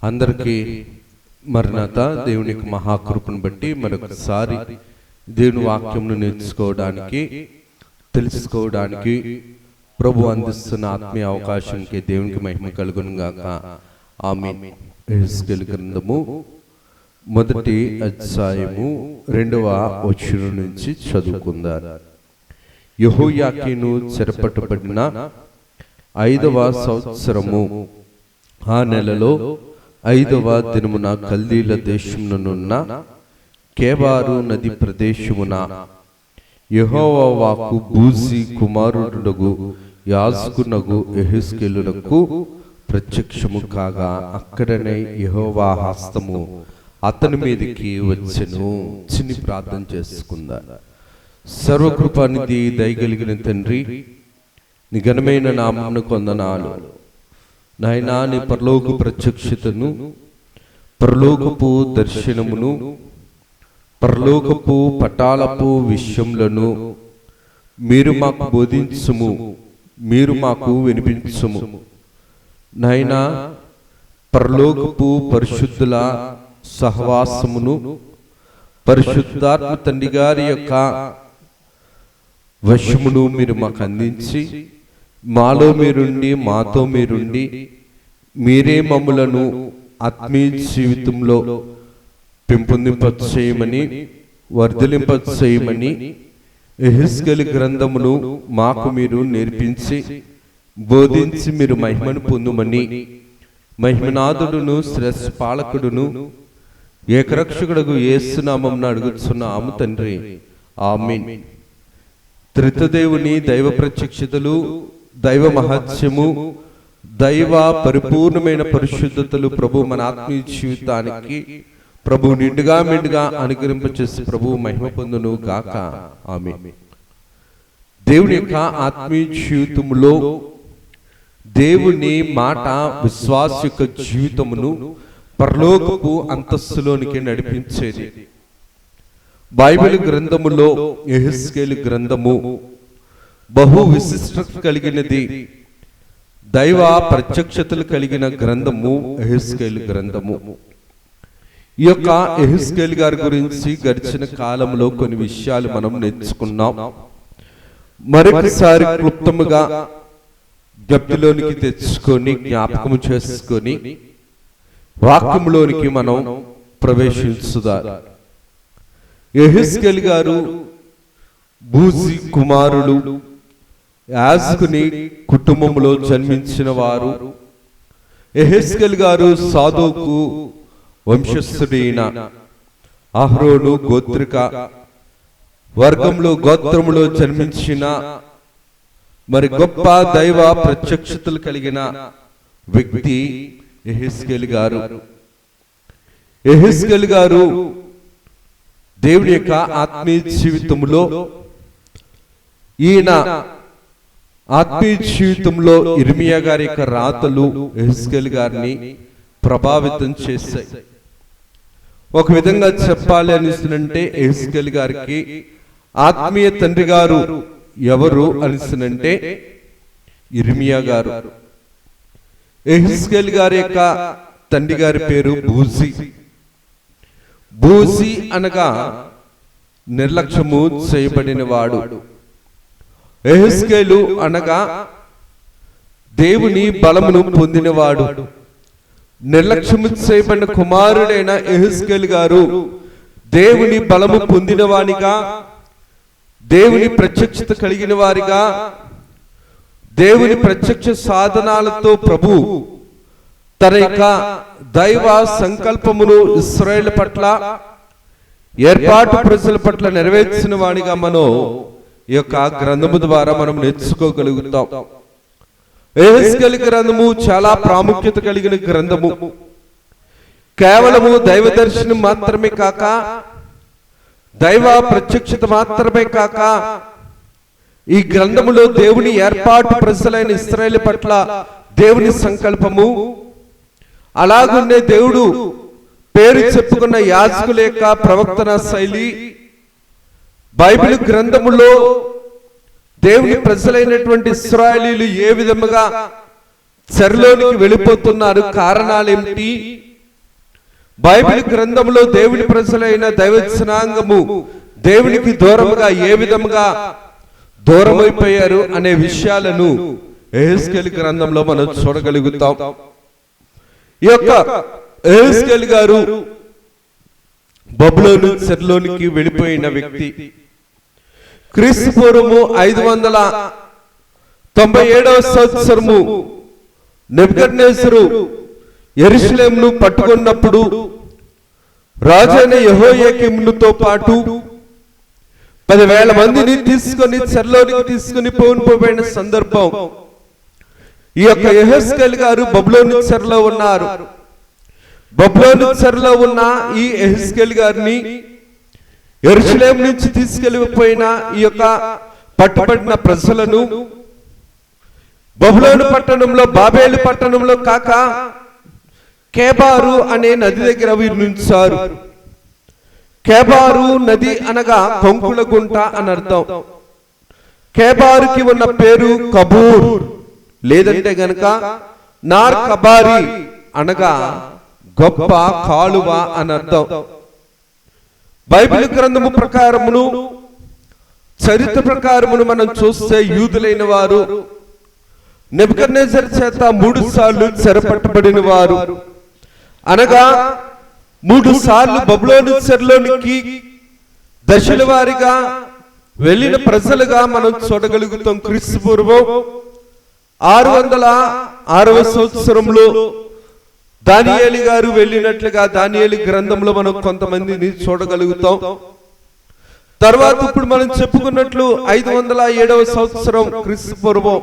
అందరికీ మరణత దేవుని మహాకృపను బట్టి మరొకసారి దేవుని వాక్యంను నేర్చుకోవడానికి తెలుసుకోవడానికి ప్రభు అందిస్తున్న ఆత్మీయ అవకాశానికి దేవునికి మహిమ కలుగును గాక. ఆమేన్. యెహెజ్కేలు గ్రంథము 1వ అధ్యాయము 2వ వచనం నుంచి చదువుకుందాం. యెహోయాకీను చెరపట్టబడిన 5వ సంవత్సరము ఆ నెలలో 5వ దినమున కల్దీల దేశమునున్న కేబారు నది ప్రదేశమున యెహోవా వాక్కు బూజీ కుమారుడునగు యాజకునగు యెహెజ్కేలునకు ప్రత్యక్షము కాగా అక్కడనే యెహోవా హస్తము అతని మీదకి వచ్చెను. చిన్ని ప్రార్థన చేసుకుందాం. సర్వకృపానిధి దయగలిగిన తండ్రి, నీ ఘనమైన నామమునకు వందనాలు నాయనా. నీ పరలోక ప్రత్యక్షతను, పరలోకపు దర్శనమును, పరలోకపు పటాలపు విషయములను మీరు మాకు బోధించుము, మీరు మాకు వినిపించుము నాయనా. పరలోకపు పరిశుద్ధుల సహవాసమును, పరిశుద్ధాత్మ తండ్రి గారి యొక్క వశమును మీరు మాకు అందించి, మాలో మీరుండి మాతో మీరుండి మీరే మమ్ములను ఆత్మీయ జీవితంలో పెంపొందింపచేయమని, వర్ధలింపచేయమని యెహెజ్కేలు గ్రంథమును మాకు మీరు నేర్పించి బోధించి మీరు మహిమను పొందుమని, మహిమనాథుడును శ్రేష్ఠ పాలకుడును ఏకరక్షకుడుగు యేసు నామమున అడుగుచున్నాము తండ్రి. ఆమేన్. త్రిత్వదేవుని దైవ ప్రత్యక్షతలు, దైవ మహత్యము, దైవ పరిపూర్ణమైన పరిశుద్ధతలు ప్రభు మన ఆత్మీయ జీవితానికి ప్రభు నిండుగా మెండుగా అనుగ్రహింపచేసి ప్రభు మహిమ పొందును గాక. ఆమేన్. దేవుని యొక్క ఆత్మీయ జీవితంలో దేవుని మాట విశ్వాస యొక్క జీవితమును పరలోకపు అంతస్తులోనికి నడిపించేది. బైబిల్ గ్రంథములో యెహెజ్కేలు గ్రంథము బహు విశిష్టత కలిగినది. దైవ ప్రత్యక్షతలు కలిగిన గ్రంథము యెహెజ్కేలు గ్రంథము. ఈ యొక్క యెహెజ్కేలు గారి గురించి గడిచిన కాలంలో కొన్ని విషయాలు మనం నేర్చుకున్నాం. మరొకసారి క్లుప్తముగా జ్ఞప్తిలోనికి తెచ్చుకొని జ్ఞాపకము చేసుకొని వాక్యములోనికి మనం ప్రవేశించుదాం. యెహెజ్కేలు గారు బూజీ కుమారుడు, యాజకుని కుటుంబంలో జన్మించిన వారు. యెహెజ్కేలు గారు సాదోకు వంశస్థుడైన అహరోను గోత్రిక వర్గంలో గోత్రములో జన్మించిన మరి గొప్ప దైవ ప్రత్యక్షతలు కలిగిన వ్యక్తి యెహెజ్కేలు గారు. యెహెజ్కేలు గారు దేవుని యొక్క ఆత్మీయ జీవితంలో, ఈయన ఆత్మీయ జీవితంలో ఇర్మియా గారి యొక్క రాతలు యెహెజ్కేలు గారిని ప్రభావితం చేశాయి. ఒక విధంగా చెప్పాలి అనిసినంటే యెహెజ్కేలు గారికి ఆత్మీయ తండ్రి గారు ఎవరు అనిసినంటే ఇర్మియా గారు. యెహెజ్కేలు గారి యొక్క తండ్రి గారి పేరు బూజీ. బూజీ అనగా నిర్లక్ష్యము చేయబడిన వాడు. యెహెజ్కేలు అనగా దేవుని బలమును పొందినవాడు. నిర్లక్ష్యము చేయబడిన కుమారుడైన యెహెజ్కేలు గారు దేవుని బలము పొందినవానిగా, దేవుని ప్రత్యక్షత కలిగిన వారిగా, దేవుని ప్రత్యక్ష సాధనాలతో ప్రభు తన యొక్క దైవ సంకల్పమును ఇశ్రాయేల్ పట్ల, ఏర్పాటు ప్రజల పట్ల నెరవేర్చిన వాడిగా మనం ఈ యొక్క గ్రంథము ద్వారా మనం నేర్చుకోగలుగుతాం. యెహెజ్కేలు గ్రంథము చాలా ప్రాముఖ్యత కలిగిన గ్రంథము. కేవలము దైవ దర్శనం మాత్రమే కాక, దైవ ప్రత్యక్షత మాత్రమే కాక, ఈ గ్రంథములో దేవుని ఏర్పాటు ప్రజలైన ఇశ్రాయేలు పట్ల దేవుని సంకల్పము, అలాగునే దేవుడు పేరు చెప్పుకున్న యాజకుల యొక్క ప్రవక్తన శైలి, బైబిల్ గ్రంథములో దేవుని ప్రజలైనటువంటి ఇశ్రాయేలీయులు ఏ విధముగా చెరలోనికి వెళ్ళిపోతున్నారు, కారణాలు ఏమిటి, బైబిల్ గ్రంథంలో దేవుని ప్రజలైన దైవ జనాంగము దేవునికి దూరముగా ఏ విధముగా దూరమైపోయారు అనే విషయాలను యెహెజ్కేలు గ్రంథంలో మనం చూడగలుగుతాం. ఈ యొక్క యెహెజ్కేలు గారు బబులోను చెరలోనికి వెళ్ళిపోయిన వ్యక్తి. క్రీస్తు పూర్వము 597వ సంవత్సరము నెబుకద్నెజరు యెరూషలేమును పట్టుకున్నప్పుడు రాజైన యెహోయాకీముతో పాటు 10,000 మందిని తీసుకొని చెరలోనికి తీసుకుని పోయిన సందర్భం. ఈ యొక్క యెహెజ్కేలు గారు బబులోను చెరలో ఉన్నారు. బబులోను చెరలో ఉన్న ఈ యెహెజ్కేలు గారిని యెరూషలేము నుంచి తీసుకెళ్లిపోయిన ఈ యొక్క పట్టుబడిన ప్రజలను బబులోను పట్టణంలో బాబేలు పట్టణంలో కాక కేబారు అనే నది దగ్గర వీరు నుంచారు. కేబారు నది అనగా కొంకుల గుంట అని అర్థం. కేబారుకి ఉన్న పేరు కబూర్, లేదంటే గనక నార్ కబారి అనగా గొప్ప కాలువ అని అర్థం. బైబిల్ గ్రంథము ప్రకారమును చరిత్ర ప్రకారమును మనం చూస్తే యూదులైన వారు నెబుకద్నెజరు చేత 3 సార్లు చెరపట్టబడిన వారు, అనగా 3 సార్లు బబులోను చెరలోనికి దశల వారీగా వెళ్ళిన ప్రజలుగా మనం చూడగలుగుతాం. క్రీస్తు పూర్వం 606వ సంవత్సరంలో దానియేలు గారు వెళ్ళినట్లుగా దానియేలు గ్రంథంలో మనం కొంతమందిని చూడగలుగుతాం. తర్వాత ఇప్పుడు మనం చెప్పుకున్నట్లు 507వ సంవత్సరం క్రీస్తు పూర్వం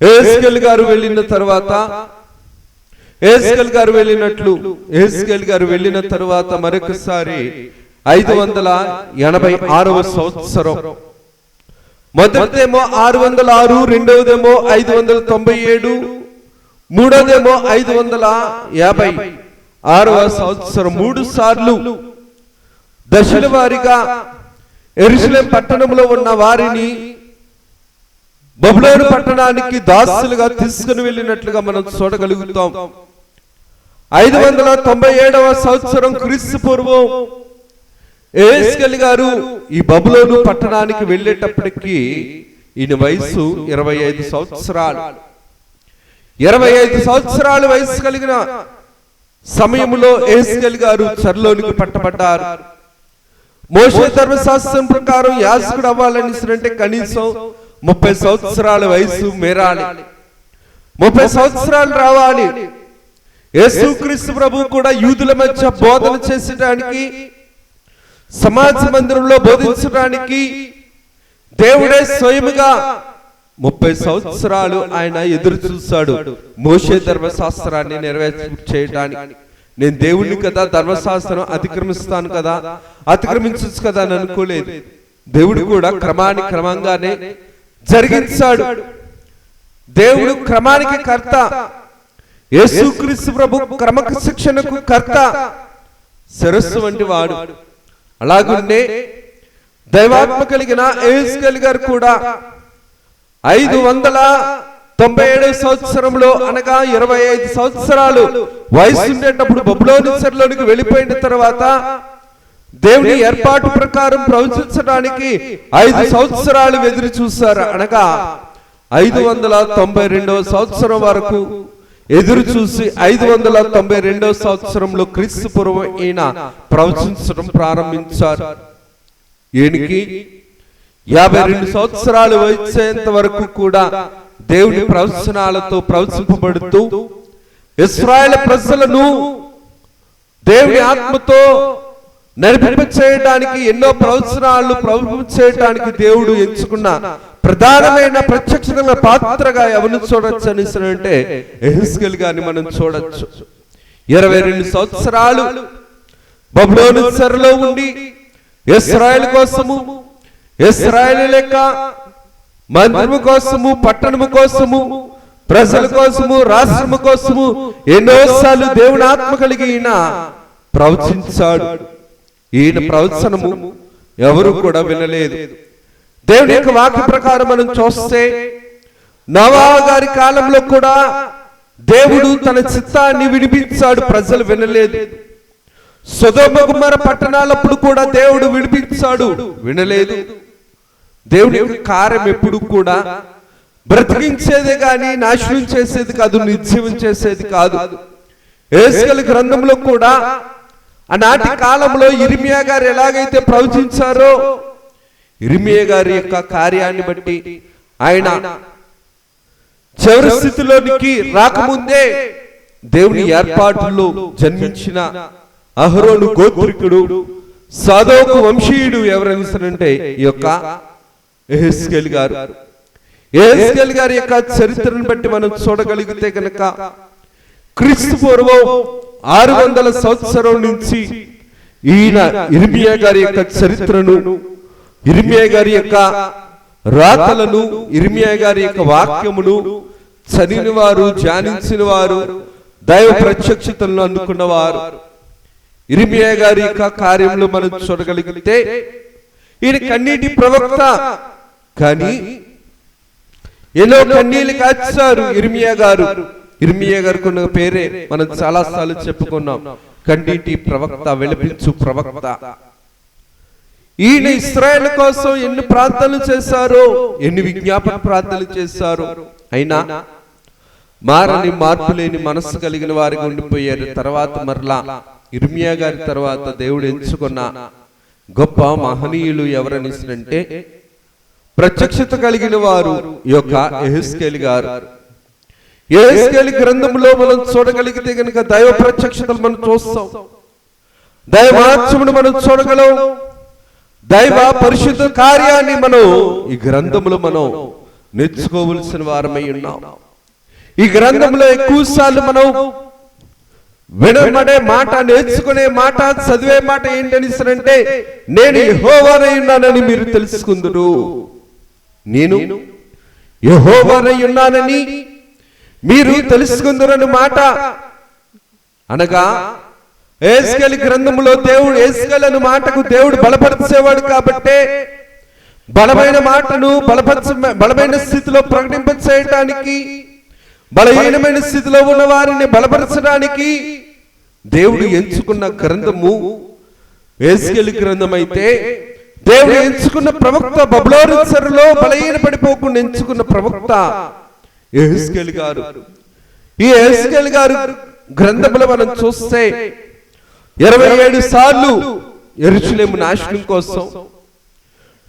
యెహెజ్కేలు గారు వెళ్ళిన తర్వాత యెహెజ్కేలు గారు వెళ్ళిన తర్వాత మరొకసారి 586వ సంవత్సరం. మొదటిదేమో 606, రెండవదేమో 597, మూడోదేమో 556వ సంవత్సరం. 3 సార్లు దశల వారీగా యెరూషలేము పట్టణంలో ఉన్న వారిని బబులోను పట్టణానికి దాసులుగా తీసుకుని వెళ్ళినట్లుగా మనం చూడగలుగుతాం. 597వ సంవత్సరం క్రీస్తు పూర్వం యెహెజ్కేలు గారు ఈ బబులోను పట్టణానికి వెళ్ళేటప్పటికి ఈయన వయసు 25 సంవత్సరాలు. 25 సంవత్సరాల వయసు కలిగిన సమయంలో యెహెజ్కేలు గారు చెరలోనికి పట్టబడ్డారు. మోషే ధర్మశాస్త్రం ప్రకారం యాజకుడు అవ్వాలని అంటే కనీసం 30 సంవత్సరాల వయసు మేరాలి, 30 సంవత్సరాలు రావాలి. యేసుక్రీస్తు ప్రభు కూడా యూదుల మధ్య బోధన చేసడానికి, సమాజ మందిరంలో బోధించడానికి దేవుడే స్వయముగా 30 సంవత్సరాలు ఆయన ఎదురు చూశాడు మోషే ధర్మశాస్త్రాన్ని నెరవేర్చడానికి. నేను దేవుణ్ణి కదా, ధర్మశాస్త్రం అతిక్రమిస్తాను కదా, అతిక్రమించచ్చు కదా అని అనుకోలేదు. దేవుడు కూడా క్రమంగానే జరిగించాడు. దేవుడు క్రమానికి కర్త, యేసుక్రీస్తు ప్రభు క్రమశిక్షణకు కర్త, శిరస్సు వంటి వాడు. అలాగుండే దైవాత్మ కలిగిన యెహెజ్కేలు గారు కూడా 597 సంవత్సరంలో అనగా 25 సంవత్సరాలు వయసు ఉండేటప్పుడు బబులోను చెరలోనికి వెళ్ళిపోయిన తర్వాత దేవుని ఏర్పాటు ప్రకారం ప్రవచించడానికి 5 సంవత్సరాలు ఎదురు చూశారు. అనగా 592వ సంవత్సరం వరకు ఎదురు చూసి 592వ సంవత్సరంలో క్రీస్తు పూర్వం ఈయన ప్రవచించడం ప్రారంభించారు. ఈయనకి 52 సంవత్సరాలు వచ్చేంత వరకు కూడా దేవుని ప్రవచనాలతో ప్రవచింపబడుతూ ఇశ్రాయేలు ప్రజలను దేవుని ఆత్మతో నడిపించడానికి ఎన్నో ప్రవచనాలు ప్రవచించడానికి దేవుడు ఎంచుకున్న ప్రధానమైన ప్రత్యక్షమైన పాత్రగా ఎవరిని చూడొచ్చు అని అంటే యెహెజ్కేలు గారిని మనం చూడొచ్చు. 22 సంవత్సరాలు బబులోను చెరలో ఉండి ఇశ్రాయేలు కోసము, ఇశ్రాయేలు లెక్క మందిరము కోసము, పట్టణము కోసము, ప్రజల కోసము, రాష్ట్రము కోసము ఎన్నోసార్లు దేవుని ఆత్మ కలిగి ఈయన ప్రవచించాడు. ఈయన ప్రవచనము ఎవరు కూడా వినలేదు. దేవుని యొక్క వాక్య ప్రకారం మనం చూస్తే నోవా గారి కాలంలో కూడా దేవుడు తన చిత్తాన్ని వినిపించాడు, ప్రజలు వినలేదు. సొదొమ గొమొర్రా పట్టణాలప్పుడు కూడా దేవుడు విడిపించాడు, వినలేదు. దేవుని యొక్క కార్యం ఎప్పుడు కూడా బ్రతికించేదే కానీ నాశనం చేసేది కాదు, నిర్జీవం చేసేది కాదు. యెహెజ్కేలు గ్రంథంలో కూడా ఆనాటి కాలంలో ఇర్మియా గారు ఎలాగైతే ప్రవచించారో, ఇర్మియా గారి యొక్క కార్యాన్ని బట్టి ఆయన చివరి స్థితిలోనికి రాకముందే దేవుని ఏర్పాటులో జన్మించిన అహరోను గోత్రికుడు, సాదోకు వంశీయుడు ఎవరనిస్తారంటే ఈ యొక్క యెహెజ్కేలు గారు. యెహెజ్కేలు గారి యొక్క చరిత్రను బట్టి మనం చూడగలిగితే కనుక క్రీస్తు పూర్వం 600 సంవత్సరం నుంచి ఈయన ఇర్మియా గారి యొక్క చరిత్రను, ఇర్మియా గారి యొక్క రాతలను, ఇర్మియా గారి యొక్క వాక్యమును చదివిన వారు, ధ్యానించిన వారు, దైవ ప్రత్యక్షతలను అందుకున్నవారు. ఇర్మియా గారి యొక్క కార్యంలో మనం చూడగలిగితే ఈయన కన్నీటి ప్రవక్త, కానీ ఎన్నో కన్నీళ్లు కాచారు ఇర్మియా గారు. ఇర్మియా గారికి ఉన్న పేరే మనం చాలా సార్లు చెప్పుకున్నాం, కన్నీటి ప్రవక్త, విలపించు ప్రవక్త. ఈయన ఇశ్రాయేలు కోసం ఎన్ని ప్రార్థనలు చేశారో, ఎన్ని విజ్ఞాపన ప్రార్థనలు చేశారో, అయినా మారని మార్పు లేని మనస్సు కలిగిన వారికి ఉండిపోయారు. తర్వాత మరలా ఇర్మియా గారి తర్వాత దేవుడు ఎంచుకున్న గొప్ప మహనీయులు ఎవరనిసినంటే ప్రత్యక్షత కలిగిన వారు ఈ యొక్క యెహెజ్కేలు గారు. యెహెజ్కేలు గ్రంథంలో మనం చూడగలిగితే కనుక దైవ ప్రత్యక్షతలు మనం చూస్తాం, దైవాత్మను మనం చూడగలం, దైవ పరిశుద్ధ కార్యాన్ని మనం ఈ గ్రంథంలో మనం నేర్చుకోవలసిన వారమై ఉన్నాం. ఈ గ్రంథంలో ఎక్కువ సార్లు మనం వినబడే మాట, నేర్చుకునే మాట, చదివే మాట ఏంటనిస్తారంటే నేను యెహోవానై ఉన్నానని మీరు తెలుసుకుందురు. నేను యెహోవానై ఉన్నానని మీరు తెలుసుకుందురని మాట అనగా యెహెజ్కేలు గ్రంథంలో దేవుడు యెహెజ్కేలు మాటకు దేవుడు బలపరిచేవాడు కాబట్టే బలమైన మాటను బలమైన స్థితిలో ప్రకటింపచేయటానికి, బలహీనమైన స్థితిలో ఉన్న వారిని బలపరచడానికి దేవుడు ఎంచుకున్న గ్రంథము యెహెజ్కేలు గ్రంథం అయితే, దేవుడు ఎంచుకున్న ప్రవక్త బబులోను చెరలో బలహీన పడిపోకుండా ఎంచుకున్న ప్రవక్త యెహెజ్కేలు గారు. ఈ యెహెజ్కేలు గారు గ్రంథంలో మనం చూస్తే 27 సార్లు యెరూషలేము నాశనం కోసం,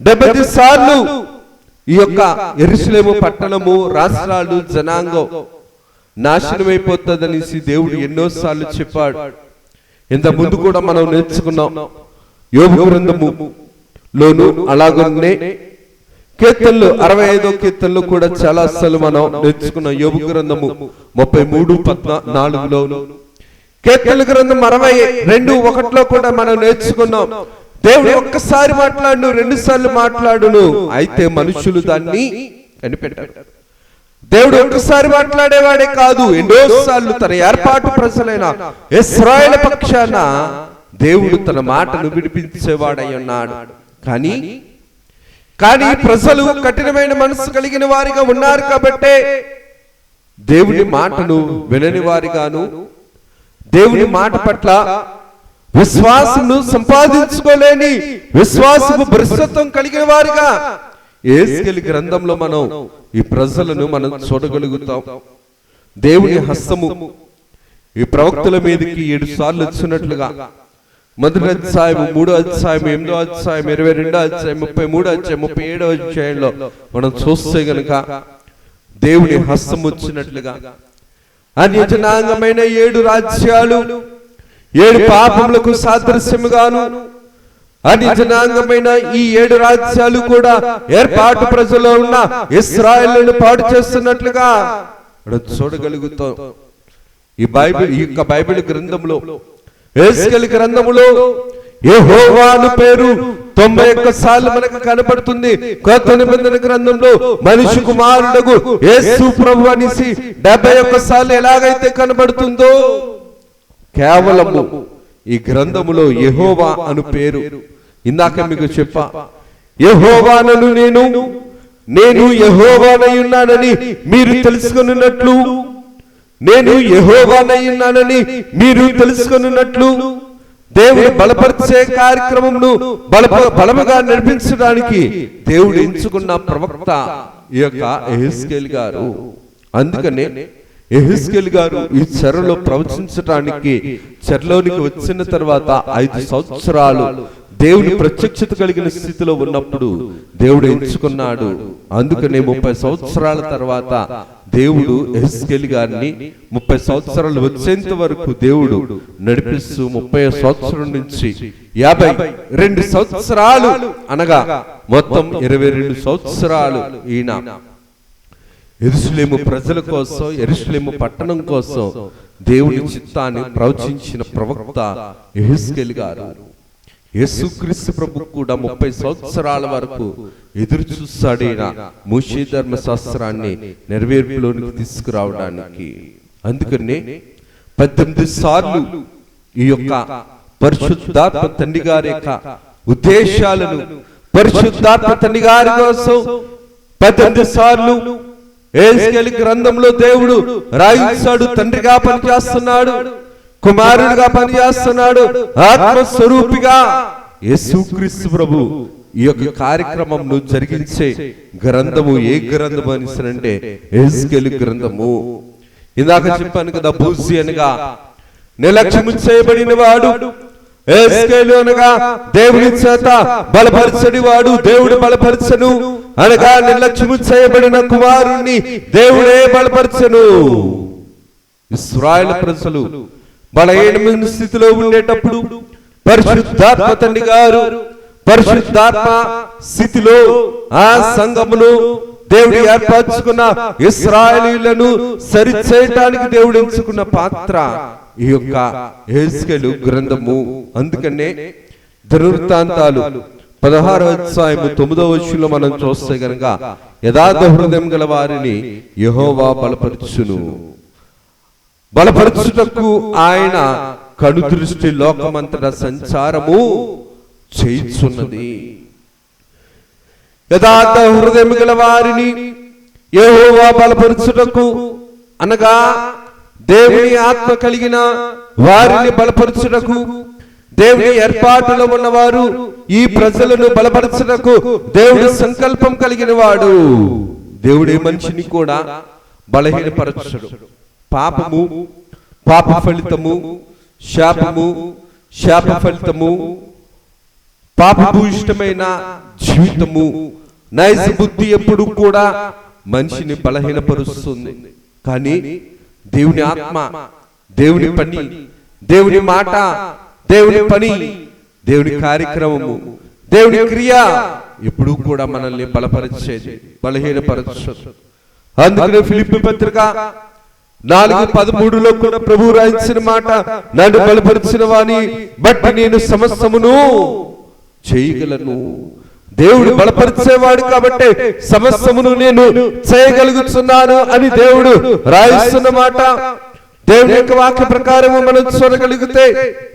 70 సార్లు ఈ యొక్క యెరూషలేము పట్టణము, రాష్ట్రాలు, జనాంగం నాశనమైపోతుందనేసి దేవుడు ఎన్నోసార్లు చెప్పాడు. ఇంత ముందు కూడా మనం నేర్చుకున్నాం యోబు గ్రంథములోను, అలాగనే కీర్తనలు 65వ కీర్తనలు కూడా చాలా సార్లు మనం నేర్చుకున్నాం. యోబు గ్రంథము 33:14లో, కీర్తనల గ్రంథం 62:1లో కూడా మనం నేర్చుకున్నాం. దేవుడు ఒక్కసారి మాట్లాడును, 2 సార్లు మాట్లాడును, అయితే మనుషులు దాన్ని కనిపెట్టారు. దేవుడు ఒక్కసారి మాట్లాడేవాడే కాదు, ఎన్నోసార్లు తన ఏర్పాటు ప్రజలైన ఇశ్రాయేలు పక్షాన దేవుడు తన మాటను విడిపించేవాడై ఉన్నాడు. కానీ ప్రజలు కఠినమైన మనసు కలిగిన వారిగా ఉన్నారు కాబట్టే దేవుని మాటను వినని వారిగాను, దేవుని మాట పట్ల విశ్వాసము సంపాదించుకోలేని విశ్వాసము భ్రష్టత్వం కలిగిన వారిగా యెహెజ్కేలు గ్రంథంలో మనం ఈ ప్రజలను మనం చూడగలుగుతాం. దేవుని హస్తము ఈ ప్రవక్తల మీదకి 7 సార్లు వచ్చినట్లుగా 1వ అధ్యాయం, 3వ అధ్యాయం, 8వ అధ్యాయం, 22వ అధ్యాయం, 33వ అధ్యాయం, 37వ అధ్యాయంలో మనం చూస్తే గనుక దేవుని హస్తం వచ్చినట్లుగా అన్యజనాంగమైన 7 రాజ్యాలు 7 పాపములకు సాదృశ్యముగాను, అన్యజనాంగమైన ఈ 7 రాజ్యాలు కూడా ఏర్పాటు ప్రజల్లో ఉన్న ఇశ్రాయేలును పాడు చేస్తున్నట్లుగా చూడగలుగుతాం. ఈ యొక్క బైబిల్ గ్రంథంలో యెహెజ్కేలు గ్రంథములో యెహోవా అను పేరు 91 సార్లు మనకు కనబడుతుంది. కొత్త నిబంధన గ్రంథంలో మనిషి కుమారుడగు యేసు ప్రభువు అనేసి 71 సార్లు ఎలాగైతే కనబడుతుందో, కేవలము ఈ గ్రంథములో యెహోవా అను పేరు, ఇందాక మీకు చెప్పా, యెహోవానను నేను యెహోవానై ఉన్నానని మీరు తెలుసుకొనున్నట్లు, నేను యెహోవానై ఉన్నానని మీరు తెలుసుకొనున్నట్లు దేవుడు బలపరిచే కార్యక్రమంను బలముగా నడిపించడానికి దేవుడు ఎంచుకున్న ప్రవక్త ఈ యొక్క యెహెజ్కేలు గారు. అందుకనే యెహెజ్కేలు గారు ఈ చెరలో ప్రవచించడానికి చెరలోనికి వచ్చిన తర్వాత 5 సంవత్సరాలు దేవుని ప్రత్యక్షత కలిగిన స్థితిలో ఉన్నప్పుడు దేవుడు ఎంచుకున్నాడు. అందుకనే 30 సంవత్సరాల తర్వాత దేవుడు యెహెజ్కేలు గారిని 30 సంవత్సరాలు వచ్చేంత వరకు దేవుడు నడిపిస్తూ 30 సంవత్సరం నుంచి 52 సంవత్సరాలు అనగా మొత్తం 22 సంవత్సరాలు ఈయన యెరూషలేము ప్రజల కోసం, యెరూషలేము పట్టణం కోసం దేవుని చిత్తాన్ని ప్రవచించిన ప్రవక్త యెహెజ్కేలు గారు. యేసుక్రీస్తు ప్రభు కూడా 30 సంవత్సరాల వరకు ఎదురు చూస్తాడైన మోషే ధర్మశాస్త్రాన్ని నెరవేర్పులోనికి తీసుకురావడానికి. అందుకనే 18 సార్లు ఈ యొక్క పరిశుద్ధాత్మ తండ్రి గారి యొక్క ఉద్దేశాలను, పరిశుద్ధాత్మ తండ్రి గారి కోసం 18 సార్లు యెహెజ్కేలు గ్రంథంలో దేవుడు రాయించాడు. తండ్రిగా పనిచేస్తున్నాడు, కుమారుడిగా పనిచేస్తున్నాడు, ఆత్మస్వరూపిగా యేసుక్రీస్తు ప్రభు ఈ యొక్క కార్యక్రమంను జరిగించే గ్రంథము ఏ గ్రంథము అంటే యెహెజ్కేలు గ్రంథము. ఇందాక చెప్పాను కదా, బూజీ అనగా నిర్లక్ష్యం చేయబడిన వాడు, యెహెజ్కేలు అనగా దేవుని చేత బలపరచని వాడు, దేవుడు బలపరచను అనగా నిర్లక్ష్యం చేయబడిన కుమారుణ్ణి దేవుడే బలపరచను. ఇశ్రాయేలు ప్రజలు బలహీనమైన స్థితిలో ఉండేటప్పుడు పరిశుద్ధాత్మ తండ్రి గారు పరిశుద్ధాత్మ స్థితిలో ఆ సంఘమును దేవుడు ఏర్పరచుకున్న ఇశ్రాయేలీయులను సరిచేయటానికి దేవుడు ఎంచుకున్న పాత్ర ఈ యొక్క యెహెజ్కేలు గ్రంథము. అందుకనే దినవృత్తాంతాలు 16వ అధ్యాయము 9వ వచనంలో మనం చూస్తే గనుక యథార్థ హృదయం గల వారిని యెహోవా బలపరచును, బలపరచుటకు ఆయన కనుదృష్టి లోకమంతటా సంచారము చేయుచున్నది. యథార్థ హృదయం గల వారిని యెహోవా బలపరచుటకు అనగా దేవుని ఆత్మ కలిగిన వారిని బలపరచుటకు, దేవుని ఏర్పాటులో ఉన్నవారు ఈ ప్రజలను బలపరచుటకు దేవుడు సంకల్పం కలిగిన వాడు. దేవుడే మనిషిని కూడా బలహీనపరచడు. పాపము, పాప ఫలితము, శాపము, శాప ఫలితము, పాపభూయిష్టమైన జీవితము, నైజ బుద్ధి ఎప్పుడు కూడా మనిషిని బలహీనపరుస్తుంది. కానీ దేవుని ఆత్మ, దేవుని పని, దేవుని మాట, దేవుని పని, దేవుని కార్యక్రమము, దేవుని క్రియ ఎప్పుడు కూడా మనల్ని బలపరిచేది, బలహీనపరచదు. అందుకనే ఫిలిప్పీ పత్రిక 4:13లో కూడా ప్రభు రాయించిన మాట, నన్ను బలపరిచిన వాని బట్టి నేను సమస్తమును చేయగలను. దేవుడు బలపరిచేవాడు కాబట్టి సమస్తమును నేను చేయగలుగుతున్నాను అని దేవుడు రాయిస్తున్న మాట. దేవుని యొక్క వాక్య ప్రకారం మనం చూడగలిగితే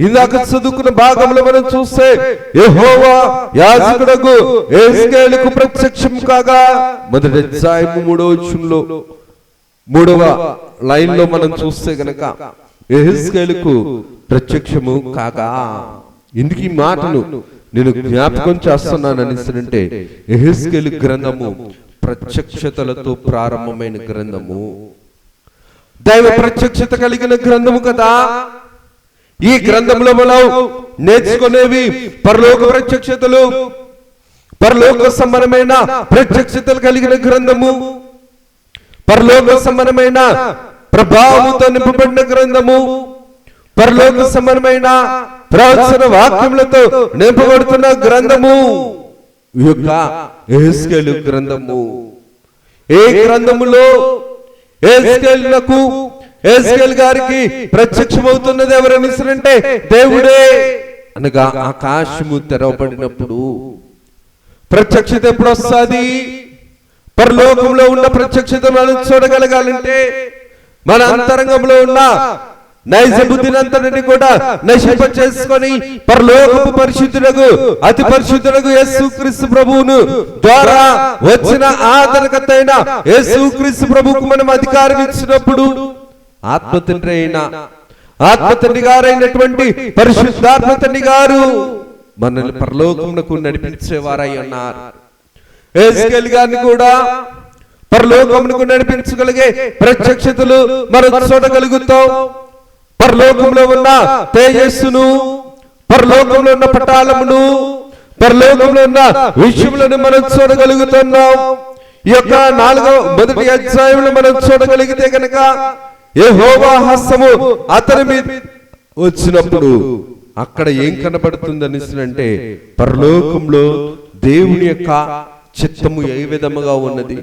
ఇందాక చదువుకున్న భాగంలో మనం చూస్తే యెహోవా యాజకుడగు యెహెజ్కేలుకు ప్రత్యక్షం కాగా, మొదటి అధ్యాయం 3వ వచనంలో 3వ లైన్లో మనం చూస్తే గనక యెహెజ్కేలుకు ప్రత్యక్షము కాగా. ఎందుకు ఈ మాటను నేను జ్ఞాపకం చేస్తున్నానని అంటే యెహెజ్కేలు గ్రంథము ప్రత్యక్షతలతో ప్రారంభమైన గ్రంథము, దైవ ప్రత్యక్షత కలిగిన గ్రంథము కదా. ఈ గ్రంథంలో మనం నేర్చుకునేవి పరలోక ప్రత్యక్షతలు, పరలోక సంబంధమైన ప్రత్యక్షతలు కలిగిన గ్రంథము, పరలోక సంబంధమైన ప్రభావముతో నింపబడిన గ్రంథము, పరలోక సంబంధమైన ప్రవచన వాక్యములతో నింపబడుతున్న గ్రంథము ఈ యొక్క యెహెజ్కేలు గ్రంథము. ఏ గ్రంథములో యెహెజ్కేలు గారికి ప్రత్యక్షమవుతున్నది ఎవరని అంటే దేవుడే. అనగా ఆకాశము తెరవబడినప్పుడు ప్రత్యక్షత ఎప్పుడు వస్తుంది? పరలోకంలో ఉన్న ప్రత్యక్షత మనం చూడగలగాలంటే మన అంతరంగంలో ఉన్న నైజ బుద్ధినంతటిని కూడా నశింప చేసుకొని పరలోకపు పరిశుద్ధులకు, అతి పరిశుద్ధులకు యేసుక్రీస్తు ప్రభువును ద్వారా వచ్చిన ఆదరణకర్తైన యేసుక్రీస్తు ప్రభువుకు మనం అధికారం ఇచ్చినప్పుడు ఆత్మ తండ్రి అయిన ఆత్మ తండ్రి గారైనటువంటి పరిశుద్ధాత్మ తండ్రి గారు మనల్ని పరలోకమునకు నడిపించేవారై ఉన్నారు. యెహెజ్కేలు గారిని కూడా పరలోకమునకు నడిపించగలిగే ప్రత్యక్షతలు మనం చూడగలుగుతాం. పరలోకంలో ఉన్న తేజస్సును, పరలోకంలో ఉన్న పటాలమును, పరలోకంలో ఉన్న విషయములను మనం చూడగలుగుతున్నాం. ఈ యొక్క 4వ మొదటి అధ్యాయంలో మనం చూడగలిగితే కనుక యెహోవా హస్తము అతని మీద వచ్చినప్పుడు అక్కడ ఏం కనబడుతుందని అంటే పరలోకంలో దేవుని యొక్క చిత్తము ఏ విధముగా ఉన్నది,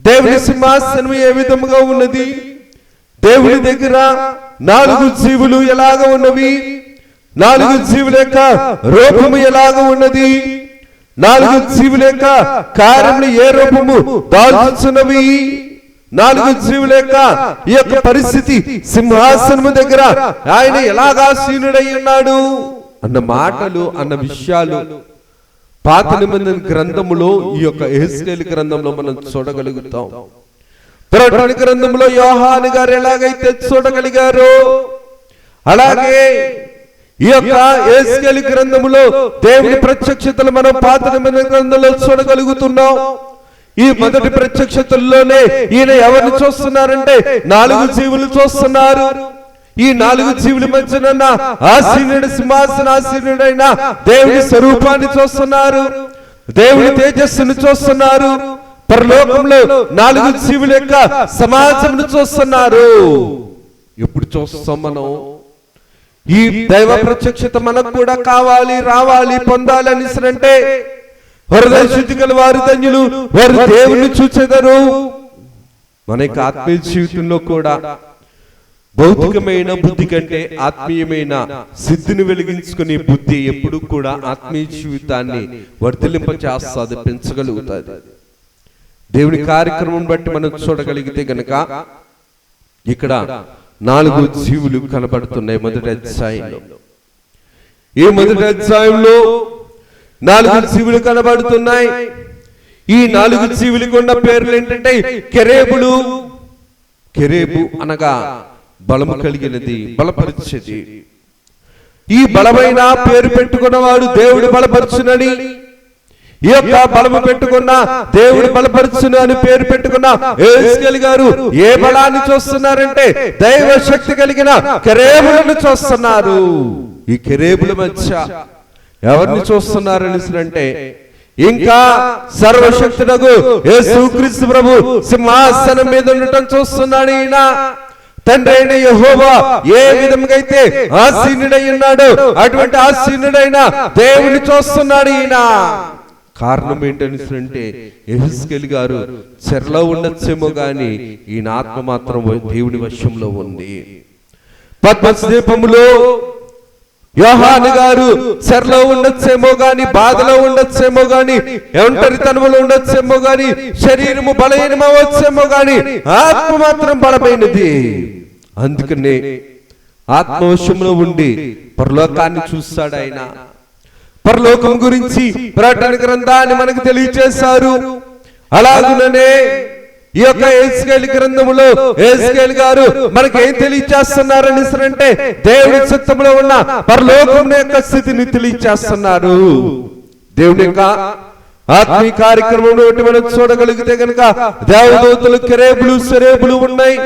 దేవుని సింహాసనము ఏ విధముగా ఉన్నది, దేవుని దగ్గర 4 జీవులు ఎలాగ ఉన్నవి, 4 జీవుల యొక్క రూపము ఎలాగ ఉన్నది, 4 జీవుల యొక్క కార్యములు ఏ రూపము దాల్చుచున్నవి, 4 జీవుల యొక్క ఈ యొక్క పరిస్థితి, సింహాసనము దగ్గర ఆయన ఎలాగా ఆసీనుడై ఉన్నాడు అన్న మాటలు, అన్న విషయాలు పాత నిబంధన గ్రంథములో, ఈ యొక్క యెహెజ్కేలు గ్రంథంలో మనం చూడగలుగుతాం. ప్రకటన గ్రంథంలో యోహాను గారు ఎలాగైతే చూడగలిగారో అలాగే ఈ యొక్క యెహెజ్కేలు గ్రంథములో దేవుని ప్రత్యక్షతలు మనం పాత నిబంధన గ్రంథంలో చూడగలుగుతున్నాం. ఈ మొదటి ప్రత్యక్షతల్లోనే ఈయన ఎవరిని చూస్తున్నారంటే 4 జీవులు చూస్తున్నారు. ఈ 4 జీవుల మధ్యన ఆసీనుడు, సింహాసనాసీనుడైన దేవుని స్వరూపాన్ని చూస్తున్నారు, దేవుని తేజస్సును చూస్తున్నారు, పరలోకంలో 4 జీవుల యొక్క సమాజంను చూస్తున్నారు. ఎప్పుడు చూస్తాం మనం? ఈ దైవ ప్రత్యక్షత మనకు కూడా కావాలి, రావాలి, పొందాలని అంటే హృదయ శుద్ధి గల వారు ధన్యులు, వారు దేవుని చూచెదరు. మన యొక్క ఆత్మీయ జీవితంలో కూడా భౌతికమైన బుద్ధి కంటే ఆత్మీయమైన సిద్ధిని వెలిగించుకునే బుద్ధి ఎప్పుడు కూడా ఆత్మీయ జీవితాన్ని వర్ధిలింప చేస్తుంది, పెంచగలుగుతుంది. దేవుని కార్యక్రమం బట్టి మనం చూడగలిగితే గనక ఇక్కడ 4 జీవులు కనబడుతున్నాయి మొదటి అధ్యాయంలో. ఈ మొదటి అధ్యాయంలో 4 జీవులు కనబడుతున్నాయి. ఈ 4 జీవులకు ఉన్న పేర్లు ఏంటంటే కెరేబులు. కెరేబు అనగా బలము కలిగినది, బలపరిచేది. ఈ బలమైన పేరు పెట్టుకున్నవాడు దేవుడు బలపరచునని, ఈ యొక్క బలము పెట్టుకున్న దేవుడు బలపరచును అని పేరు పెట్టుకున్న యెహెజ్కేలు గారు ఏ బలాన్ని చూస్తున్నారంటే దైవ శక్తి కలిగిన కెరేబులను చూస్తున్నారు. ఈ కెరేబుల మధ్య ఎవరిని చూస్తున్నారని అంటే ఇంకా సర్వశక్తుడగు యేసుక్రీస్తు ప్రభు సింహాసనం మీద ఉండటం చూస్తున్నాడు. ఈయన తండ్రి అయిన యెహోవా ఏ విధంగా అయితే ఆసీనుడై ఉన్నాడో అటువంటి ఆసీనుడైన దేవుని చూస్తున్నాడు ఈయన. కారణం ఏంటని అంటే యెహెజ్కేలు గారు చెరలో ఉండొచ్చేమో గాని ఈయన ఆత్మ మాత్రం దేవుని వశంలో ఉంది. పద్మస్ దీపములో యోహాను గారు చెరలో ఉండొచ్చేమో గాని, బాధలో ఉండొచ్చేమో గాని, ఒంటరితనములో ఉండొచ్చేమో గాని, శరీరము బలహీనమవచ్చేమో గాని ఆత్మ మాత్రం బలమైనది. అందుకనే ఆత్మవశంలో ఉండి పరలోకాన్ని చూస్తాడు ఆయన. పరలోకం గురించి ప్రకటన గ్రంథాన్ని మనకు తెలియజేశారు. అలాగుననే ఈ యొక్క యెహెజ్కేలు గ్రంథములో యెహెజ్కేలు గారు మనకి ఏం తెలియజేస్తున్నారని అంటే దేవుని చిత్తములో ఉన్న పరలోకం యొక్క స్థితిని తెలియజేస్తున్నారు. దేవుని యొక్క ఆత్మీయ కార్యక్రమంలో మనం చూడగలిగితే కనుక దేవదూతలు, కెరేబులు, సెరేబులు ఉన్నాయి.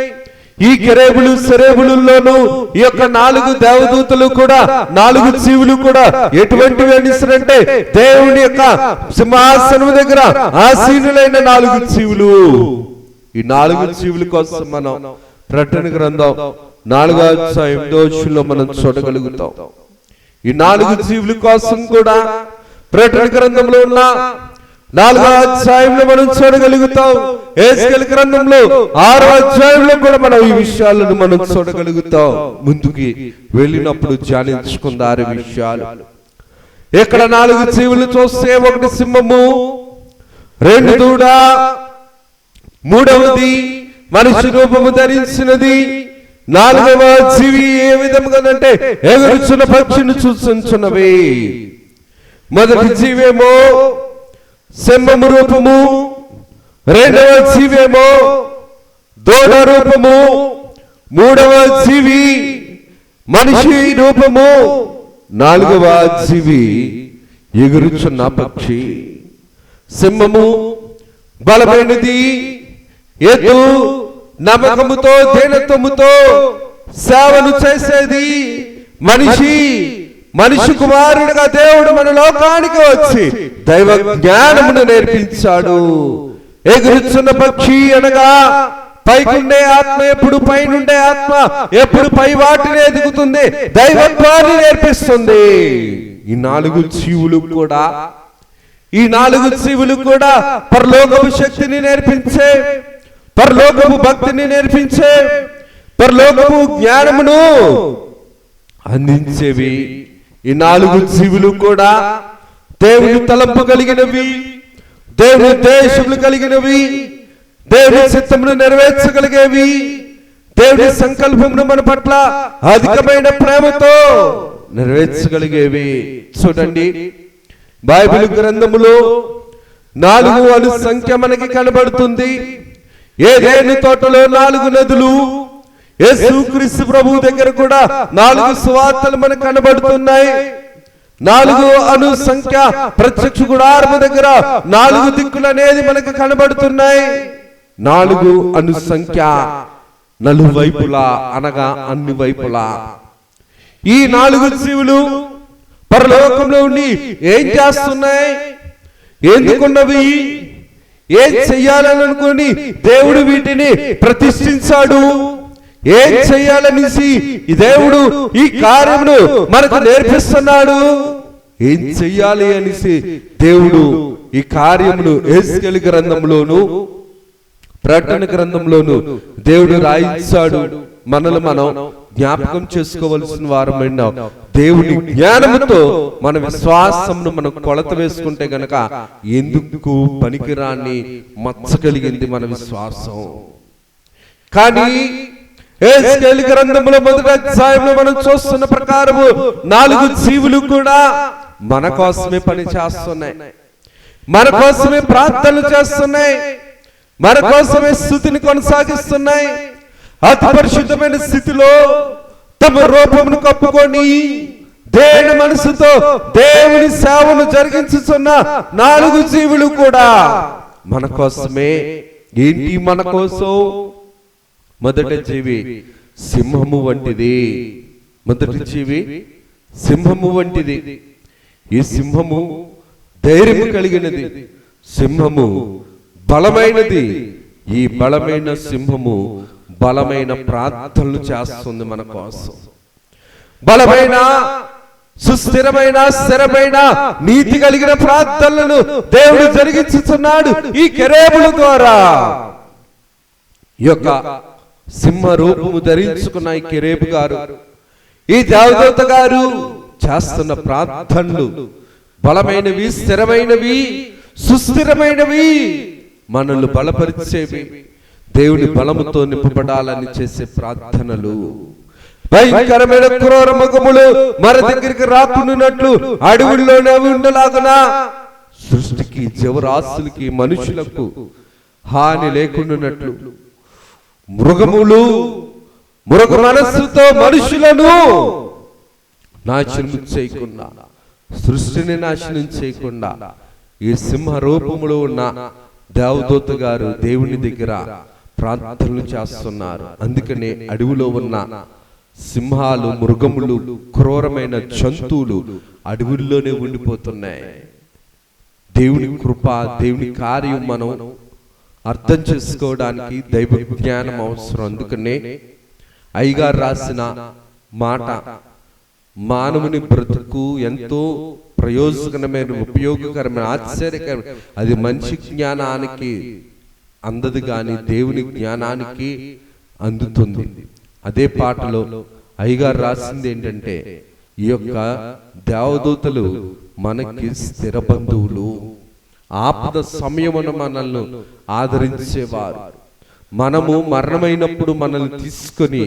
ఈ కెరేబులు, సెరేబులలోను ఈ యొక్క 4 దేవదూతలు కూడా 4 జీవులు కూడా ఎటువంటివి అంటే దేవుని యొక్క సింహాసనం దగ్గర ఆసీనులైన 4 జీవులు. ఈ 4 జీవుల కోసం మనం ప్రకటన గ్రంథం 4వ అధ్యాయం 8వ వచనంలో మనం చూడగలుగుతాం. ఈ 4 జీవుల కోసం కూడా ప్రకటన గ్రంథంలో ఉన్న 4వ అధ్యాయంలో మనం చూడగలుగుతాం. యెహెజ్కేలు గ్రంథంలో 6వ అధ్యాయంలో కూడా మనం ఈ విషయాలను మనం చూడగలుగుతాం. ముందుకి వెళ్ళినప్పుడు ధ్యానించుకుందారు విషయాలు. ఇక్కడ 4 జీవులు చూస్తే ఒకటి సింహము, 2 దూడ, 3వది మనిషి రూపము ధరించినది, 4వ జీవి ఏ విధముగా అంటే ఎగురుచున్న పక్షిని చూచుచున్నవి. మొదటి జీవేమో సింహము రూపము, 2వ జీవేమో దూడ రూపము, 3వ జీవి మనిషి రూపము, నాలుగవ జీవి ఎగురుచున్న పక్షి. సింహము బలమైనది, ఎద్దు నమ్మకముతో దీనత్వముతో సేవను చేసేది. మనిషి కుమారుడిగా దేవుడు మన లోకానికి వచ్చి దైవ జ్ఞానమును నేర్పించాడు. ఎగురుచున్న పక్షి అనగా పైకుండే ఆత్మ ఎప్పుడు పైనుండే ఆత్మ ఎప్పుడు పై వాటిని ఎదుగుతుంది, దైవత్వాన్ని నేర్పిస్తుంది. ఈ నాలుగు జీవులు కూడా పరలోకపు శక్తిని నేర్పించే, పరలోకపు భక్తిని నేర్పించే, పరలోకపు జ్ఞానమును అందించేవి. ఈ నాలుగు జీవులు కూడా దేవుని తలంపు కలిగినవి, దేవుని ఉద్దేశములు కలిగినవి, దేవుని చిత్తమును నెరవేర్చగలిగేవి, దేవుని సంకల్పమును మన పట్ల అధికమైన ప్రేమతో నెరవేర్చగలిగేవి. చూడండి, బైబిల్ గ్రంథములో 4 అను సంఖ్య మనకి కనబడుతుంది. ఏదెను తోటలో 4 నదులు, యేసుక్రీస్తు ప్రభువు దగ్గర కూడా 4 సువార్తలు మనకు కనబడుతున్నాయి. 4 అను సంఖ్య ప్రత్యక్ష గుడారము దగ్గర 4 దిక్కులు అనేది మనకు కనబడుతున్నాయి. 4 అను సంఖ్య నలువైపులా అనగా అన్ని వైపులా. ఈ 4 జీవులు పరలోకంలో ఉండి ఏం చేస్తున్నాయి, ఎందుకున్నవి, ఏం చెయ్యాలని అనుకుని దేవుడు వీటిని ప్రతిష్ఠించాడు. ఏం చెయ్యాలనేసి ఈ దేవుడు ఈ కార్యమును మనకు నేర్పిస్తున్నాడు. ఏం చెయ్యాలి అనేసి దేవుడు ఈ కార్యమును యెహెజ్కేలు గ్రంథంలోను ప్రకటన గ్రంథంలోను దేవుడు రాయించాడు. మనల్ని మనం జ్ఞాపకం చేసుకోవలసిన వారమైన దేవుని జ్ఞానముతో మన విశ్వాసమును మనం కొలత వేసుకుంటే గనక ఎందుకు పనికిరాని మచ్చ కలిగింది మన విశ్వాసం. కానీ యెహెజ్కేలు గ్రంథంలో 1వ అధ్యాయంలో మనం చూస్తున్న ప్రకారము 4 జీవులు కూడా మన కోసమే పని చేస్తున్నాయి, మన కోసమే ప్రార్థనలు చేస్తున్నాయి, మన కోసమే స్తుతిని కొనసాగిస్తున్నాయి. అతి పరిశుద్ధమైన స్థితిలో తమ రూపమును కప్పుకొని దేవుని మనసుతో దేవుని సేవను జరిగించుతున్న 4 జీవులు కూడా మన కోసమే. ఏంటి మన కోసం? మొదటి జీవి సింహము వంటిది. మొదటి జీవి సింహము వంటిది. ఈ సింహము ధైర్యము కలిగినది, సింహము బలమైనది. ఈ బలమైన సింహము బలమైన ప్రార్థనలు చేస్తుంది మన కోసం. బలమైన సుస్థిరమైన స్థిరమైన నీతి కలిగిన ప్రార్థనలను దేవుడు జరిగించుతున్నాడు ఈ కెరూబుల ద్వారా. ఈ యొక్క సింహ రూపము ధరించుకున్న ఈ కెరూబు గారు, ఈ దేవదూత గారు చేస్తున్న ప్రార్థనలు బలమైనవి, స్థిరమైనవి, సుస్థిరమైనవి, మనల్ని బలపరిచేవి, దేవుని బలముతో నింపబడాలని చేసే ప్రార్థనలు. భయంకరమైన క్రూర మృగములు మన దగ్గరికి రాకుండానట్లు అడవుల్లోనే ఉండలాగున సృష్టికి, జీవరాశులకి, మనుషులకు హాని లేకుండానట్లు మృగములు మృగ మనస్సుతో మనుషులను నాశనం చేయకుండా, సృష్టిని నాశనం చేయకుండా ఈ సింహ రూపములో ఉన్న దేవదూత గారు దేవుని దగ్గర ప్రార్థనలు చేస్తున్నారు. అందుకనే అడవిలో ఉన్న సింహాలు, మృగములు, క్రూరమైన జంతువులు అడవుల్లోనే ఉండిపోతున్నాయి. దేవుని కృప, దేవుని కార్యం మనం అర్థం చేసుకోవడానికి దైవ జ్ఞానం అవసరం. అందుకనే అయ్యగారు రాసిన మాట, మానవుని బ్రతుకు ఎంతో ప్రయోజనమైన, ఉపయోగకరమైన, ఆశ్చర్యకరమైన, అది మనిషి జ్ఞానానికి అందదు కానీ దేవుని జ్ఞానానికి అందుతుంది. అదే పాటలో అయ్యగారు రాసింది ఏంటంటే, ఈ యొక్క దేవదూతలు మనకి స్థిర బంధువులు, ఆపద సమయమున మనల్ని ఆదరించేవారు. మనము మరణమైనప్పుడు మనల్ని తీసుకొని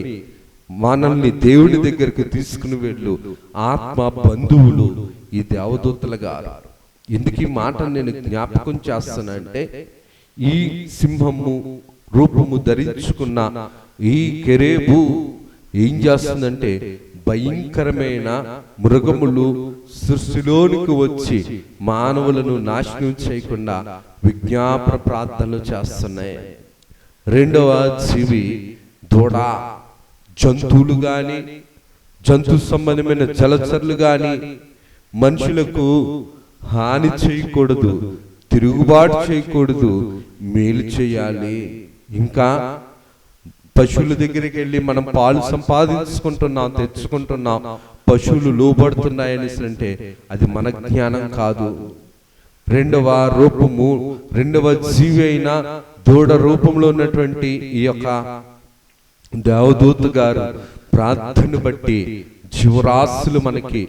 మనల్ని దేవుని దగ్గరికి తీసుకుని వెళ్ళు ఆత్మ బంధువులు ఈ దేవదూతలు గారు. ఎందుకు ఈ మాట నేను జ్ఞాపకం చేస్తానంటే, ఈ సింహము రూపము ధరించుకున్న ఈ కెరూబు ఏం చేస్తుందంటే భయంకరమైన మృగములు సృష్టిలోనికి వచ్చి మానవులను నాశనం చేయకుండా విజ్ఞాపన ప్రార్థనలు చేస్తున్నాయి. రెండవ జీవి దూడ. జంతువులు గాని, జంతు సంబంధమైన జలచరులు గాని మనుషులకు హాని చేయకూడదు, తిరుగుబాటు చేయకూడదు, మేలు చేయాలి. ఇంకా పశువుల దగ్గరికి వెళ్ళి మనం పాలు సంపాదించుకుంటున్నాం, తెచ్చుకుంటున్నాం, పశువులు లోబడుతున్నాయని అంటే అది మన జ్ఞానం కాదు. రెండవ రూపము, రెండవ జీవి అయిన దూడ రూపంలో ఉన్నటువంటి ఈ యొక్క దేవదూత గారు ప్రార్థన బట్టి జీవరాశులు మనకి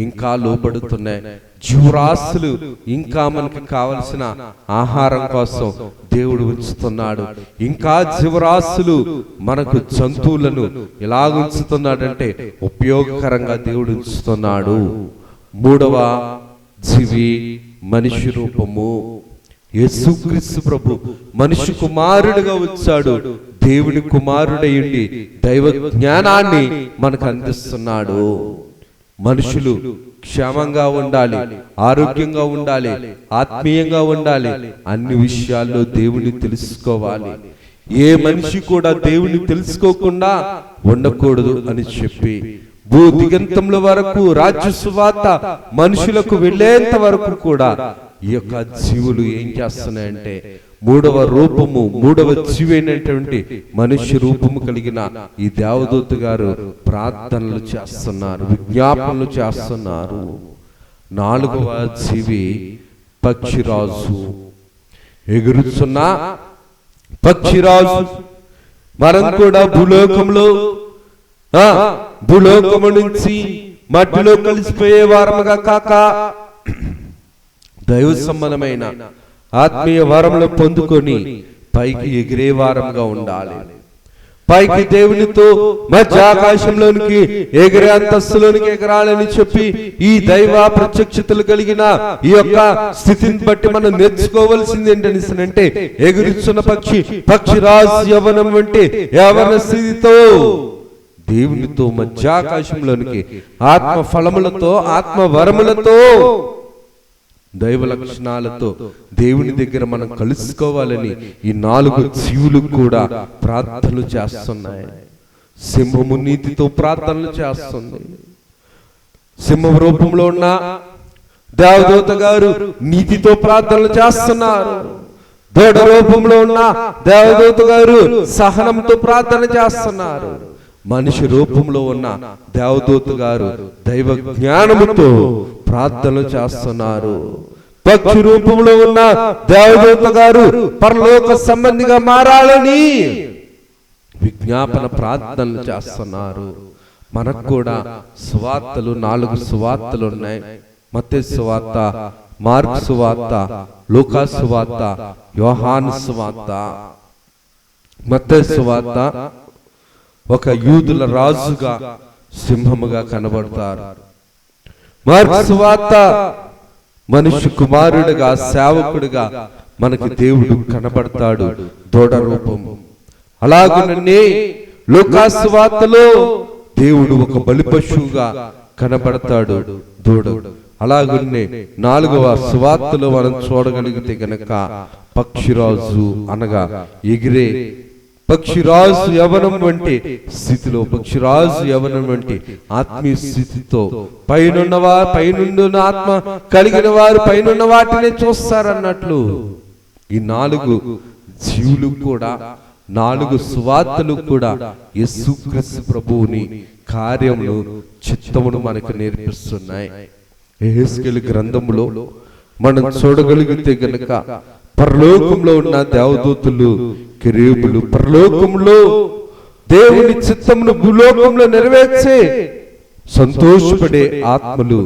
ఇంకా లోబడుతున్నాయి. జీవరాశులు ఇంకా మనకి కావలసిన ఆహారం కోసం దేవుడు ఉంచుతున్నాడు. ఇంకా జీవరాశులు మనకు జంతువులను ఎలా ఉంచుతున్నాడంటే ఉపయోగకరంగా దేవుడు ఉంచుతున్నాడు. మూడవ జీవి మనిషి రూపము. యేసుక్రీస్తు ప్రభు మనిషి కుమారుడిగా వచ్చాడు. దేవుని కుమారుడయ్యుండి దైవ జ్ఞానాన్ని మనకు అందిస్తున్నాడు. మనుషులు క్షేమంగా ఉండాలి, ఆరోగ్యంగా ఉండాలి, ఆత్మీయంగా ఉండాలి, అన్ని విషయాల్లో దేవుని తెలుసుకోవాలి. ఏ మనిషి కూడా దేవుని తెలుసుకోకుండా ఉండకూడదు అని చెప్పి భూ దిగంతముల వరకు రాజ్య సువార్త మనుషులకు వెళ్ళేంత వరకు కూడా ఈ యొక్క జీవులు ఏం చేస్తున్నాయంటే మూడవ రూపము, మూడవ జీవి అయినటువంటి మనిషి రూపము కలిగిన ఈ దేవదూత గారు ప్రార్థనలు చేస్తున్నారు, విజ్ఞాపనలు చేస్తున్నారు. నాలుగవ జీవి పక్షిరాజు. ఎగురుచున్న పక్షిరాజు. మనం కూడా భూలోకము నుంచి మట్టిలో కలిసిపోయే వారముగా కాక దైవ సంబంధమైన ఆత్మీయ వరములు పొందుకొని పైకి ఎగిరే వారంగా ఉండాలి. పైకి దేవునితో మధ్య ఆకాశంలోనికి ఎగిరే అంతస్తులోనికి ఎగరాలని చెప్పి ఈ దైవ ప్రత్యక్షతలు కలిగిన ఈ యొక్క స్థితిని బట్టి మనం నేర్చుకోవాల్సింది ఏంటంటే ఎగురుచున్న పక్షిరాజు యవనం అంటే యవన స్థితితో దేవునితో మధ్యాకాశంలోనికి ఆత్మ ఫలములతో, ఆత్మ వరములతో, దైవ లక్షణాలతో దేవుని దగ్గర మనం కలుసుకోవాలని ఈ నాలుగు జీవులు కూడా ప్రార్థనలు చేస్తున్నాయి. సింహము నీతితో ప్రార్థనలు చేస్తుంది. సింహం రూపంలో ఉన్న దేవదూత గారు నీతితో ప్రార్థనలు చేస్తున్నారు. దూడ రూపంలో ఉన్న దేవదూత గారు సహనంతో ప్రార్థన చేస్తున్నారు. మనిషి రూపంలో ఉన్న దేవదూత గారు దైవ జ్ఞానముతో ప్రార్థనలు చేస్తున్నారు. పక్షి రూపంలో ఉన్న దేవదూత గారు పరలోక సంబంధిగా మారాలని విజ్ఞాపన ప్రార్థనలు చేస్తున్నారు. మనకు కూడా సువార్తలు 4 సువార్తలు ఉన్నాయి. మత్తయి సువార్త, మార్కు సువార్త, లూకా సువార్త, యోహాను సువార్త. మత్తయి సువార్త ఒక యూదుల రాజుగా సింహముగా కనబడతారు. మార్కు సువార్త మనిషి కుమారుడిగా, సేవకుడిగా మనకి దేవుడు కనబడతాడు దూడ రూపము. అలాగనే లూకా సువార్తలో దేవుడు ఒక బలి పశువుగా కనబడతాడు దూడ. అలాగనే 4వ సువార్తలో మనం చూడగలిగితే గనక పక్షిరాజు అనగా ఎగిరే పక్షిరాజు యవనం వంటి స్థితిలో, పక్షిరాజు యవనం వంటి ఆత్మీయ స్థితితో పైనున్న ఆత్మ కలిగిన వారు పైనున్న వాటిని చూస్తారన్నట్లు ఈ 4 జీవులు కూడా, 4 సువార్తలు కూడా యేసుక్రీస్తు ప్రభువుని కార్యమును, చిత్తమును మనకు నేర్పిస్తున్నాయి. యెహెజ్కేలు గ్రంథములో మనం చూడగలిగితే గనక పరలోకంలో ఉన్న దేవదూతలు, కెరూబులు పరలోకంలో దేవుని చిత్తమును భూలోకంలో నెరవేర్చే సంతోషపడే ఆత్మలు,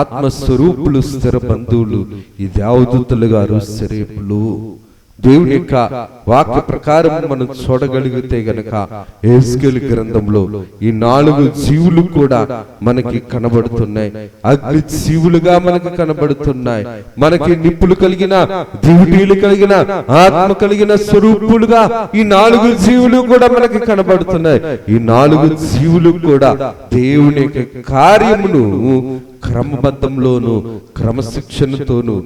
ఆత్మస్వరూపులు, స్థిర బంధువులు ఈ దేవదూతలు గారు, శరీపులు. దేవుని యొక్క వాక్య ప్రకారం మనం చూడగలిగితే గనక యెహెజ్కేలు గ్రంథంలో ఈ 4 జీవులు కూడా మనకి కనబడుతున్నాయి. అగ్ని జీవులుగా మనకి కనబడుతున్నాయి. మనకి నిప్పులు కలిగిన, దివిటీలు కలిగిన, ఆత్మ కలిగిన స్వరూపులుగా ఈ 4 జీవులు కూడా మనకి కనబడుతున్నాయి. ఈ 4 జీవులు కూడా దేవుని యొక్క కార్యమును క్రమబద్ధంలోను క్రమశిక్షణతోను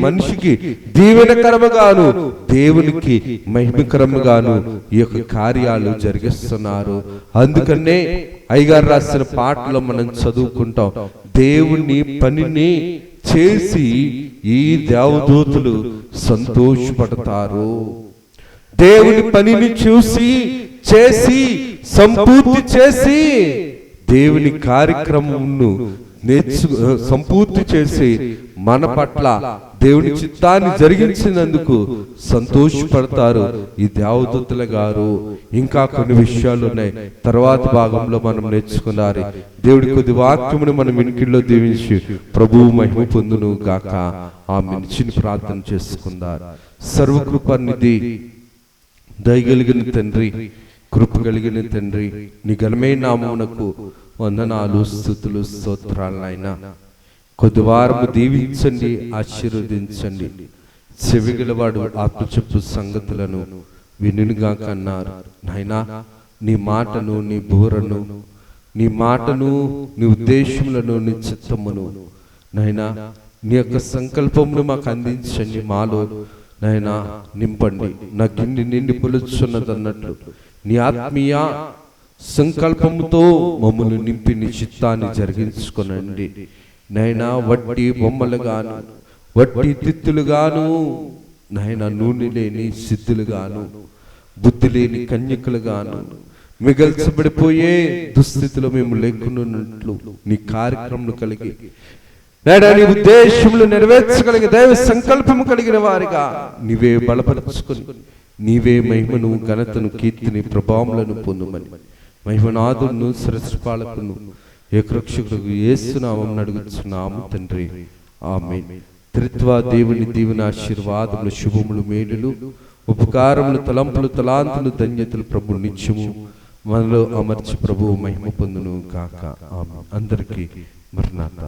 మనిషికి దీవెనకరముగాను దేవునికి మహిమకరముగాను ఈ యొక్క కార్యాలు జరిగిస్తున్నారు. అందుకనే అయ్యగారు రాసిన పాటలో మనం చదువుకుంటాం, దేవుని పనిని చేసి ఈ దేవదూతలు సంతోషపడతారు. దేవుని పనిని చేసి సంపూర్తి చేసి దేవుని కార్యక్రమంను సంపూర్తి చేసి మన పట్ల దేవుని చిత్తాన్ని జరిగించినందుకు సంతోషపడతారు ఈ దేవదూతల గారు. ఇంకా కొన్ని విషయాలు ఉన్నాయి, తర్వాత భాగంలో మనం నేర్చుకున్నారు. దేవుడి కొద్ది వాక్యమును మనం వినికిడిలో దీవించి ప్రభువు మహిమ పొందును గాక. ఆమెను చిన్న ప్రార్థన చేసుకుందారు. సర్వకృపానిధి, దయగలిగిన తండ్రి, కృప కలిగిన తండ్రి, నీ ఘనమైన నామమునకు వందనాలు, స్తుతులు, స్తోత్రాలు నాయనా. కొద్ది వారము దీవించండి, ఆశీర్వదించండి. చెవిగలవాడు ఆత్మ చెప్పు సంగతులను వినుగా కన్నారు నాయనా. నీ మాటను, నీ బోరను, నీ మాటను, నీ ఉద్దేశములను, నీ చిత్తమును నాయనా, నీ యొక్క సంకల్పమును మాకు అందించండి. మాలో నాయనా నింపండి. నా గిన్నె నిండి పొలుచున్నదన్నట్లు నీ ఆత్మీయ సంకల్పముతో మమ్మల్ని నింపి నీ చిత్తాన్ని జరిగించుకొనండి నాయనా. వట్టి బొమ్మలుగాను, వట్టి తిత్తులుగాను నాయనా, నూనె లేని సిద్ధులుగాను, బుద్ధి లేని కన్యకులుగాను, మిగల్చబడిపోయే దుస్థితిలో మేము లేకున్నట్లు నీ కార్యక్రమం కలిగి నాయనా, నీ ఉద్దేశములు నెరవేర్చగలిగే దైవ సంకల్పము కలిగిన వారిగా నీవే బలపరచుకొని నీవే మహిమను, ఘనతను, కీర్తిని, ప్రభావములను పొందుమని మహిమనాథును, సరస్పాలకును, ఏకరక్షకుడు యేసు నామమున అడుగుచున్నాము తండ్రి, ఆమేన్. త్రిత్వ దేవుని దీవెన, ఆశీర్వాదములు, శుభములు, మేలులు, ఉపకారములు, తలంపులు, తలాంతులు, ధన్యతలు ప్రభు నిత్యము మనలో అమర్చి ప్రభువు మహిమ పొందును కాక. ఆమేన్. అందరికీ మరణాత.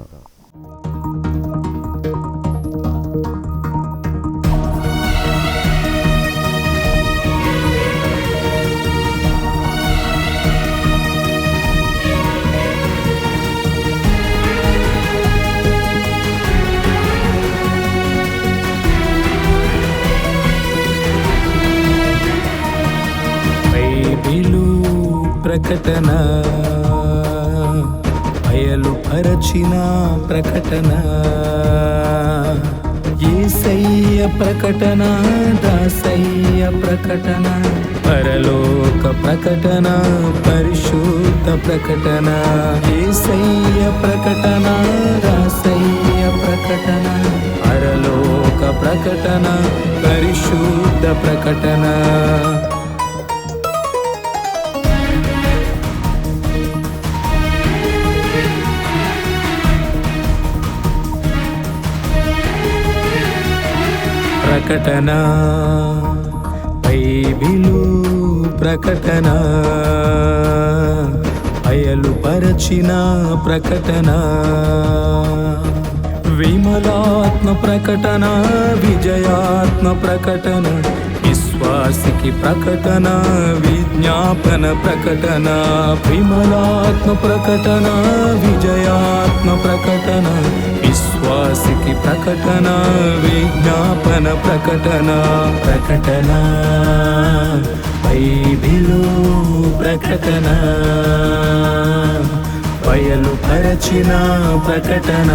ప్రకటన, బయలుపరచిన ప్రకటన, యేసయ్య ప్రకటన, దాసయ్య ప్రకటన, పరలోక ప్రకటన, పరిశుద్ధ ప్రకటన, యేసయ్య ప్రకటన, దాసయ్య ప్రకటన, పరలోక ప్రకటన, పరిశుద్ధ ప్రకటన. ప్రకటన, బైబిలు ప్రకటన, బయలుపరచిన ప్రకటన, విమలాత్మ ప్రకటన, విజయాత్మ ప్రకటన, విశ్వాసికి ప్రకటన, విజ్ఞాపన ప్రకటన, విమలాత్మ ప్రకటన, విజయాత్మ ప్రకటన, విశ్వాసికి ప్రకటన, విజ్ఞాపన ప్రకటన. ప్రకటన, బైబిలు ప్రకటన, బయలుపరచిన ప్రకటన.